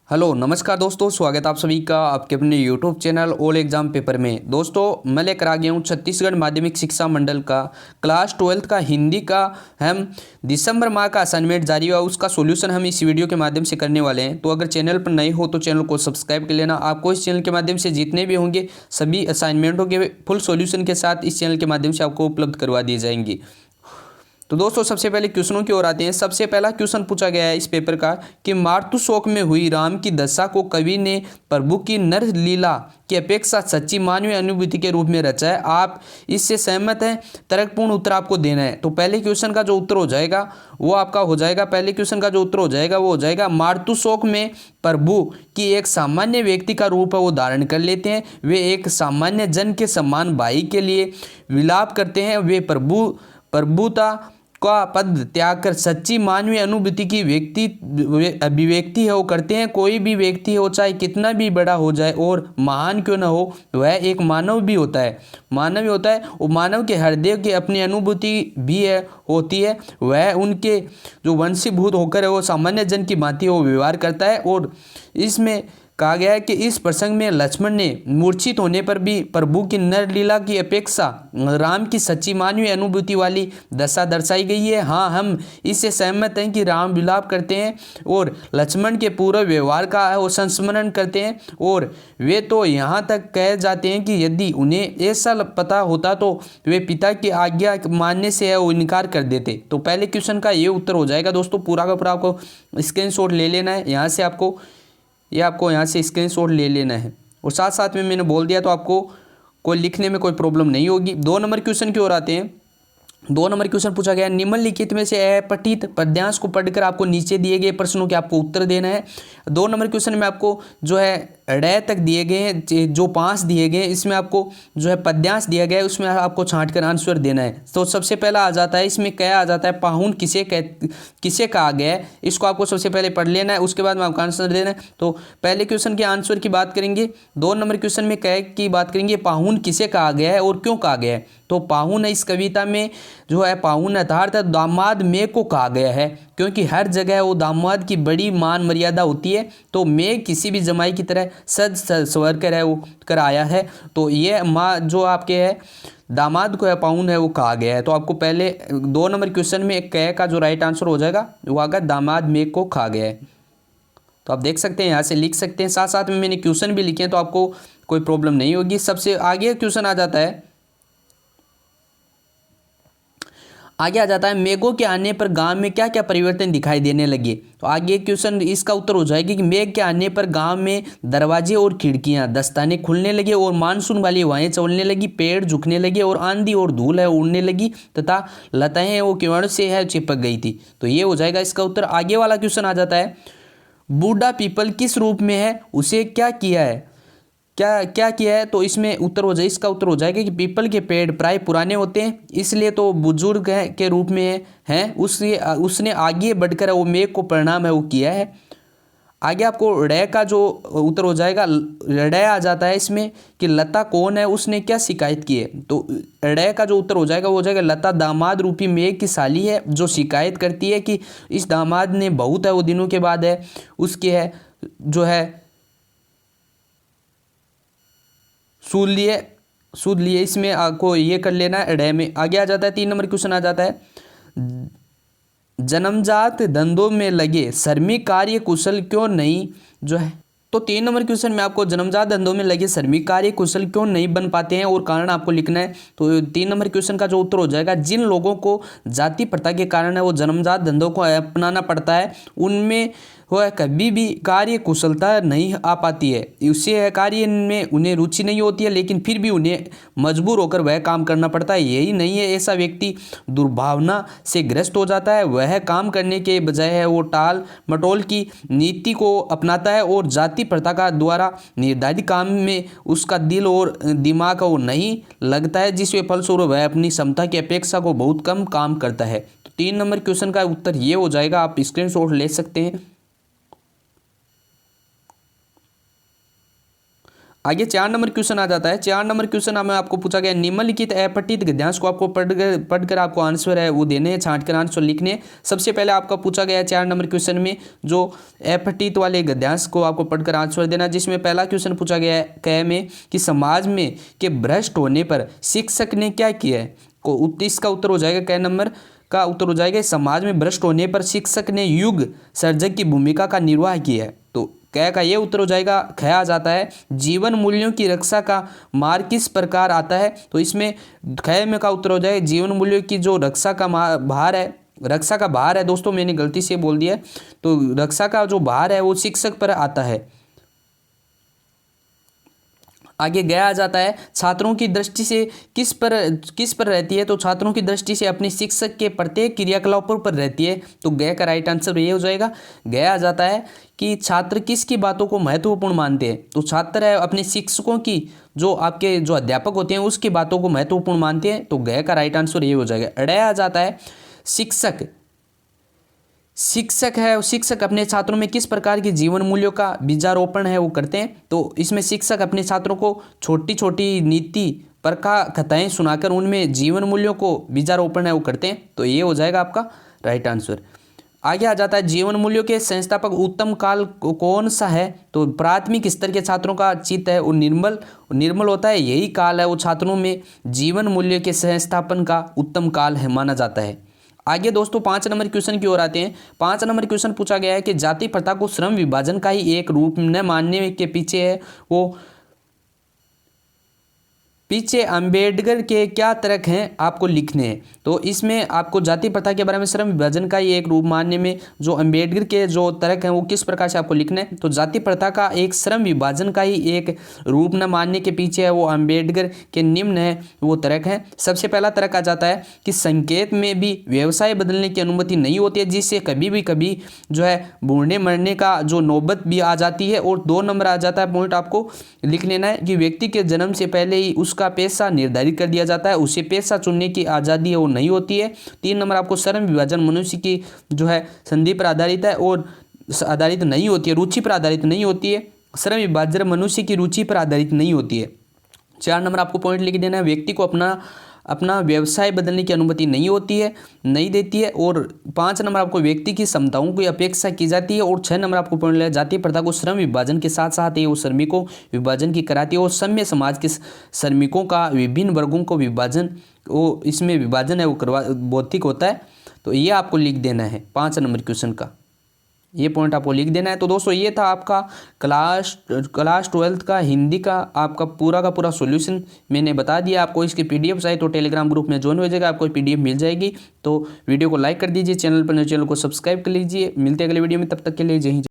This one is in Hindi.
हेलो नमस्कार दोस्तों, स्वागत आप सभी का आपके अपने YouTube channel all exam paper में। दोस्तों मैं लेकर आ गया हूँ छत्तीसगढ़ माध्यमिक शिक्षा मंडल का क्लास 12 का हिंदी का हम दिसंबर माह का असाइनमेंट जारी हुआ, उसका सॉल्यूशन हम इस वीडियो के माध्यम से करने वाले हैं। तो अगर चैनल पर नए हो तो चैनल को सब्सक्राइब कर लेना। आपको इस चैनल के माध्यम से जितने भी होंगे सभी असाइनमेंटों के फुल सॉल्यूशन के साथ इस चैनल के माध्यम से आपको उपलब्ध करवा दिए जाएंगे। तो दोस्तों सबसे पहले क्वेश्चनों की ओर आते हैं। सबसे पहला क्वेश्चन पूछा गया है इस पेपर का कि मार्तु शोक में हुई राम की दशा को कवि ने प्रभु की नर लीला की अपेक्षा सच्ची मानवीय अनुभूति के रूप में रचा है। आप इससे सहमत हैं? तर्कपूर्ण उत्तर आपको देना है। तो पहले क्वेश्चन का जो उत्तर हो जाएगा वो आपका हो जाएगा, पहले क्वेश्चन का जो उत्तर हो जाएगा वो हो जाएगा मार्तु शोक में प्रभु की एक सामान्य व्यक्ति का रूप है वो धारण कर लेते हैं। वे एक सामान्य जन के समान भाई के लिए विलाप करते हैं। वे प्रभुता का पद त्याग कर सच्ची मानवीय अनुभूति की अभिव्यक्ति है वो करते हैं। कोई भी व्यक्ति हो चाहे कितना भी बड़ा हो जाए और महान क्यों ना हो, वह एक मानव भी होता है, मानव ही होता है। और मानव के हृदय की अपनी अनुभूति भी है होती है। वह उनके जो वंशीभूत होकर है वो सामान्य जन की भांति वो व्यवहार करता है। और इसमें कहा गया है कि इस प्रसंग में लक्ष्मण ने मूर्छित होने पर भी प्रभु की नरलीला की अपेक्षा राम की सच्ची मानवीय अनुभूति वाली दशा दर्शाई गई है। हाँ, हम इससे सहमत हैं कि राम विलाप करते हैं और लक्ष्मण के पूरे व्यवहार का वो संस्मरण करते हैं। और वे तो यहाँ तक कह जाते हैं कि यदि उन्हें ऐसा पता होता तो वे पिता की आज्ञा मानने से वो इनकार कर देते। तो पहले क्वेश्चन का ये उत्तर हो जाएगा दोस्तों। पूरा का पूरा आपको स्क्रीनशॉट ले लेना है, यहाँ से आपको यहाँ से स्क्रीनशॉट ले लेना है। और साथ साथ में मैंने बोल दिया तो आपको कोई लिखने में कोई प्रॉब्लम नहीं होगी। 2 नंबर क्वेश्चन की ओर आते हैं। 2 नंबर क्वेश्चन पूछा गया निम्नलिखित में से अपठित पद्यांश को पढ़कर आपको नीचे दिए गए प्रश्नों के आपको उत्तर देना है। 2 नंबर क्वेश्चन में आपको जो है ड तक दिए गए हैं, जो 5 दिए गए हैं इसमें आपको जो है पद्यांश दिया गया है उसमें आपको छांट कर आंसर देना है। तो सबसे पहला आ जाता है इसमें क्या आ जाता है, पाहुन किसे कहा गया है, इसको आपको सबसे पहले पढ़ लेना है, उसके बाद में आपको आंसर देना है। तो पहले क्वेश्चन के आंसर की बात करेंगे। 2 नंबर क्वेश्चन में क्या की बात करेंगे, पाहुन किसे कहा गया है और क्यों कहा गया है। तो पाहुन इस कविता में जो है पाहुन अर्थात दामाद में को कहा गया है, क्योंकि हर जगह वो दामाद की बड़ी मान मर्यादा होती है। तो मैं किसी भी जमाई की तरह सज सवर कर है वो कर आया है। तो ये माँ जो आपके है दामाद को है पाहुन है वो कहा गया है। तो आपको पहले 2 नंबर क्वेश्चन में एक कह का जो राइट आंसर हो जाएगा वो आगा दामाद में को कहा गया है। तो आप देख सकते हैं, यहाँ से लिख सकते हैं। साथ साथ में मैंने क्वेश्चन भी लिखे हैं तो आपको कोई प्रॉब्लम नहीं होगी। सबसे आगे क्वेश्चन आ जाता है मेघों के आने पर गांव में क्या क्या परिवर्तन दिखाई देने लगे। तो आगे क्वेश्चन इसका उत्तर हो जाएगा कि मेघ के आने पर गांव में दरवाजे और खिड़कियां दस्ताने खुलने लगे और मानसून वाली हवाएं चलने लगी, पेड़ झुकने लगे और आंधी और धूल है उड़ने लगी तथा लताएं वो कीड़ों से है चिपक गई थी। तो ये हो जाएगा इसका उत्तर। आगे वाला क्वेश्चन आ जाता है बूढ़ा पीपल किस रूप में है, उसे क्या किया है, क्या किया है। तो इसमें उत्तर हो जाए इसका उत्तर हो जाएगा कि पीपल के पेड़ प्राय पुराने होते हैं इसलिए तो बुजुर्ग के रूप में हैं। उसने आगे बढ़कर वो मेघ को परिणाम है वो किया है। आगे आपको ड़ का जो उत्तर हो जाएगा ड़ आ जाता है इसमें कि लता कौन है, उसने क्या शिकायत की है। तो ड़ का जो उत्तर हो जाएगा वो हो जाएगा लता दामाद रूपी मेघ की साली है जो शिकायत करती है कि इस दामाद ने बहुत है वो दिनों के बाद है उसके है जो है सूद लिए। इसमें आपको ये कर लेना है ड में। आगे आ जाता है 3 नंबर क्वेश्चन आ जाता है जन्मजात धंधों में लगे श्रमिक कार्य कुशल क्यों नहीं जो है। तो 3 नंबर क्वेश्चन में आपको जन्मजात धंधों में लगे श्रमिक कार्य कुशल क्यों नहीं बन पाते हैं और कारण आपको लिखना है। तो 3 नंबर क्वेश्चन का जो उत्तर हो जाएगा जिन लोगों को जाति प्रथा के कारण है वो जन्मजात धंधों को अपनाना पड़ता है उनमें वह कभी भी कार्य कुशलता नहीं आ पाती है। उससे कार्य में उन्हें रुचि नहीं होती है लेकिन फिर भी उन्हें मजबूर होकर वह काम करना पड़ता है। यही नहीं है ऐसा व्यक्ति दुर्भावना से ग्रस्त हो जाता है, वह काम करने के बजाय है वो टाल मटोल की नीति को अपनाता है और जाति प्रथा का द्वारा निर्धारित काम में उसका दिल और दिमाग वो नहीं लगता है, जिसके फलस्वरूप वह अपनी क्षमता की अपेक्षा को बहुत कम काम करता है। तो 3 नंबर क्वेश्चन का उत्तर ये हो जाएगा। आप स्क्रीनशॉट ले सकते हैं। आगे 4 नंबर क्वेश्चन आ जाता है। 4 नंबर क्वेश्चन में आपको पूछा गया निम्नलिखित अपठित गद्यांश को आपको पढ़कर आपको आंसर है वो देने हैं, छांट कर आंसर लिखने हैं। सबसे पहले आपका पूछा गया है 4 नंबर क्वेश्चन में जो अपठित वाले गद्यांश को आपको पढ़कर आंसर देना, जिसमें पहला क्वेश्चन पूछा गया है क में कि समाज में के भ्रष्ट होने पर शिक्षक ने क्या किया है। इसका उत्तर हो जाएगा क नंबर का उत्तर हो जाएगा समाज में भ्रष्ट होने पर शिक्षक ने युग सर्जक की भूमिका का निर्वाह किया है। तो क का ये उत्तर हो जाएगा। ख आ जाता है जीवन मूल्यों की रक्षा का मार्ग किस प्रकार आता है। तो इसमें ख में का उत्तर हो जाएगा जीवन मूल्यों की जो रक्षा का भार है, रक्षा का भार है दोस्तों, मैंने गलती से बोल दिया, तो रक्षा का जो भार है वो शिक्षक पर आता है। आगे गया आ जाता है छात्रों की दृष्टि से किस पर रहती है। तो छात्रों की दृष्टि से अपने शिक्षक के प्रत्येक क्रियाकलापों पर रहती है। तो गया का राइट आंसर ये हो जाएगा। गया आ जाता है कि छात्र किसकी बातों को महत्वपूर्ण मानते हैं। तो छात्र है अपने शिक्षकों की, जो आपके जो अध्यापक होते हैं उसकी बातों को महत्वपूर्ण मानते हैं। तो गया का राइट आंसर ये हो जाएगा। अड़या आ जाता है शिक्षक है, शिक्षक अपने छात्रों में किस प्रकार के जीवन मूल्यों का बीजारोपण है वो करते हैं। तो इसमें शिक्षक अपने छात्रों को छोटी छोटी नीति पर का कथाएं सुनाकर उनमें जीवन मूल्यों को बीजारोपण है वो करते हैं। तो ये हो जाएगा आपका राइट आंसर। आगे आ जाता है जीवन मूल्यों के संस्थापक उत्तम काल कौन सा है। तो प्राथमिक स्तर के छात्रों का चित्त है वो निर्मल होता है, यही काल है वो छात्रों में जीवन मूल्य के संस्थापन का उत्तम काल है माना जाता है। आगे दोस्तों 5 नंबर क्वेश्चन की ओर आते हैं। 5 नंबर क्वेश्चन पूछा गया है कि जाति प्रथा को श्रम विभाजन का ही एक रूप न मानने के पीछे है वो पीछे अंबेडकर के क्या तर्क हैं आपको लिखने हैं। तो इसमें आपको जाति प्रथा के बारे में श्रम विभाजन का ही एक रूप मानने में जो अंबेडकर के जो तर्क हैं वो किस प्रकार से आपको लिखने हैं। तो जाति प्रथा का एक श्रम विभाजन का ही एक रूप न मानने के पीछे है वो अंबेडकर के निम्न है वो तर्क हैं। सबसे पहला तर्क आ जाता है कि संकेत में भी व्यवसाय बदलने की अनुमति नहीं होती है, जिससे कभी जो है बूढ़े मरने का जो नौबत भी आ जाती है। और 2 नंबर आ जाता है पॉइंट आपको लिख लेना है कि व्यक्ति के जन्म से पहले ही उसका पेशा निर्धारित कर दिया जाता है, उसे पेशा चुनने की आज़ादी है वो नहीं होती है। 3 नंबर आपको श्रम विभाजन मनुष्य की जो है संधि पर आधारित है और आधारित नहीं होती है, रुचि पर आधारित नहीं होती है। श्रम विभाजन मनुष्य की रुचि पर आधारित नहीं होती है। 4 नंबर आपको पॉइंट लिख देना है व्यक्ति को अपना व्यवसाय बदलने की अनुमति नहीं देती है। और 5 नंबर आपको व्यक्ति की क्षमताओं की अपेक्षा की जाती है। और 6 नंबर आपको पॉइंट लिया जाति प्रथा को श्रम विभाजन के साथ साथ ये वो श्रमिकों विभाजन की कराती है और सभ्य समाज के श्रमिकों का विभिन्न वर्गों को इसमें विभाजन है वो भौतिक होता है। तो ये आपको लिख देना है 5 नंबर क्वेश्चन का, ये पॉइंट आपको लिख देना है। तो दोस्तों ये था आपका क्लास 12 का हिंदी का आपका पूरा का पूरा सॉल्यूशन मैंने बता दिया आपको। इसकी पीडीएफ चाहिए तो टेलीग्राम ग्रुप में ज्वाइन हो जाएगा, आपको पीडीएफ मिल जाएगी। तो वीडियो को लाइक कर दीजिए, चैनल को सब्सक्राइब कर लीजिए। मिलते हैं अगले वीडियो में, तब तक के लिए जय हिंद।